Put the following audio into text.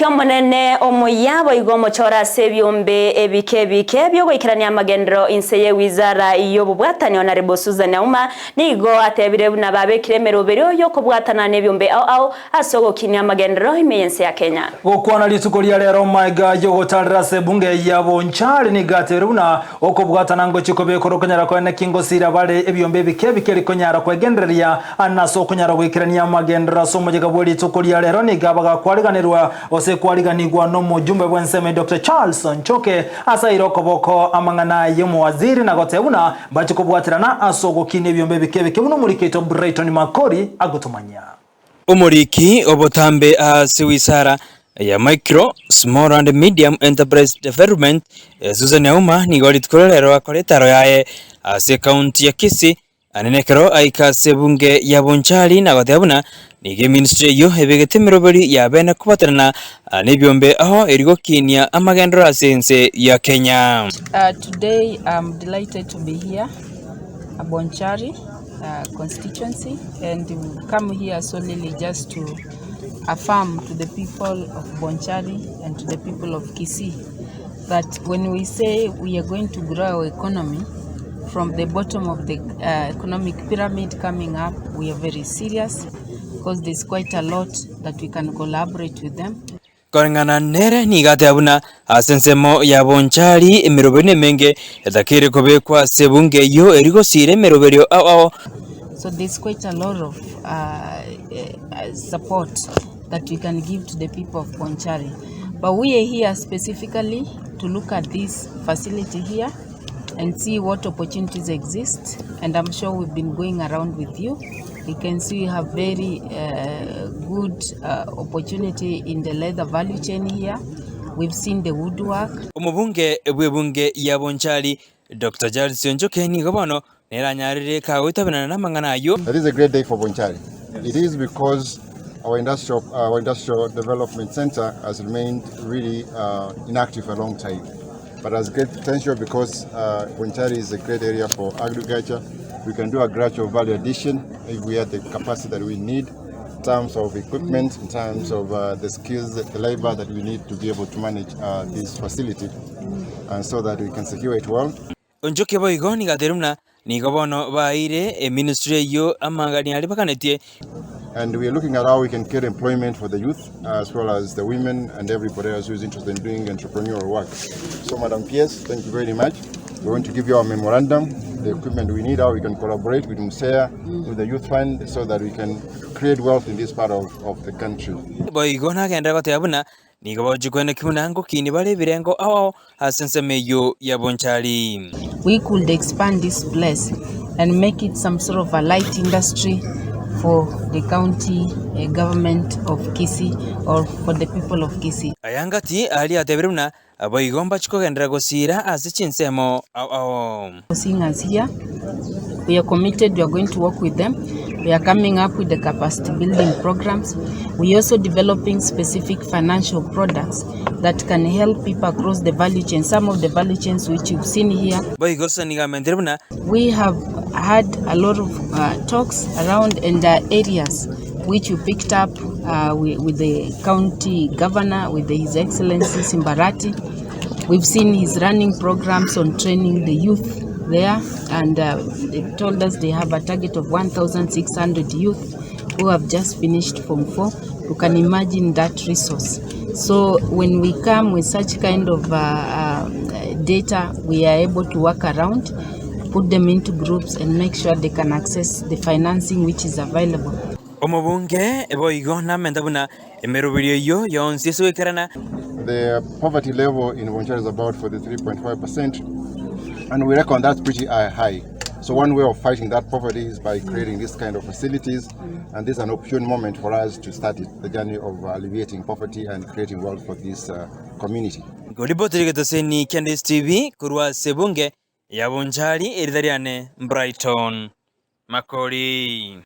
Kyomonene omuyabo igomo chora sebyombe ebike byogoikerania amagendero inseye wizara y'obubwatani Honorable Susan Ouma nigo atebire buna babekire merobero yo kubwatana nebyombe au asogokinia amagendero imeyense ya Kenya. Okwana litukolia lero maiga yogotarira sebunge ya Bonchari ni gateruna okubwatana ngo chikobe korokonyara kwa nekingosira bale ebyombe bike likonyara kwegenderia anaso konyara gwikirania amagendero somojega bweli tukolia lero ni gabaga kwaliganirwa kwaliganirwa no mujumbe bwenseme Dr. Charles Nchoke asa irokoboko amangana yemu waziri na gotebuna bachikobwatirana asogokine byombe bike buno muriketo Brighton Makori agutumanya umuriki obotambe siwisara ya micro small and medium enterprise development Susan Ouma ni golitkolero akoletaro yae ase county ya Kisii anenekero aika sebunge ya Bonchari na gotebuna nige ministry yo ebegete meroberi ya bena kubatarana nebyombe aho erigokinia amagendero asense ya Kenya. Today I'm delighted to be here at Bonchari Constituency, and we come here solely just to affirm to the people of Bonchari and to the people of Kisii that when we say we are going to grow our economy from the bottom of the economic pyramid coming up, we are very serious because there's quite a lot that we can collaborate with them. Korengana nere ni gatabuna asensemo ya Bonchari emerobene menge etakire kobekwa sebunge yo erigosire meroberio au. So there's quite a lot of support that we can give to the people of Bonchari. But we are here specifically to look at this facility here and see what opportunities exist. And I'm sure we've been going around with you. You can see we have very good opportunity in the leather value chain here. We've seen the woodwork. Umubunge ebwebunge ya Bonchari Dr. Charles Nchoke ni gobono neranyarire kawitabana na mangana yo. That is a great day for Bonchari. It is because our industrial development center has remained really inactive for a long time. But has great potential because Bonchari is a great area for agriculture. We can do a gradual value addition if we have the capacity that we need in terms of equipment, in terms of the skills, the labor that we need to be able to manage this facility, and so that we can secure it well. Onjoke boigo ni gaterumna ni gobono baire ministry yo amangani ali bakanetie. And we are looking at how we can create employment for the youth as well as the women and everybody else who is interested in doing entrepreneurial work. So Madam PS, thank you very much. We're going to give you our memorandum, the equipment we need, how we can collaborate with Musea, with the youth fund, so that we can create wealth in this part of the country. Boigona genda gotebuna ni goboju kwene kimunango kini bale birengo awo asenseme yo ya Bonchari. We could expand this place and make it some sort of a light industry for the county government of Kisii or for the people of Kisii. Ayangati ali atebrumna aboigomba chikogendera gosira asichinsemo au. Seeing us here, we are committed, we are going to work with them. We are coming up with the capacity building programs. We are also developing specific financial products that can help people across the value chain. Some of the value chains which you've seen here. We have had a lot of talks around in the areas which you picked up with the county governor, with His Excellency Simbarati. We've seen his running programs on training the youth there, and they told us they have a target of 1,600 youth who have just finished Form 4. You can imagine that resource. So when we come with such kind of data, we are able to work around, put them into groups and make sure they can access the financing which is available. Omubunge eboigo na mendabuna emerobirio yo yonsi suikerana. The poverty level in Bonchari is about 43.5%, and we reckon that's pretty high. So one way of fighting that poverty is by creating this kind of facilities, and this is an opportune moment for us to start the journey of alleviating poverty and creating wealth for this community. Golibotirigedoseni Candice TV kurwa sebunge ya Bonchari eridariane Brighton Makori.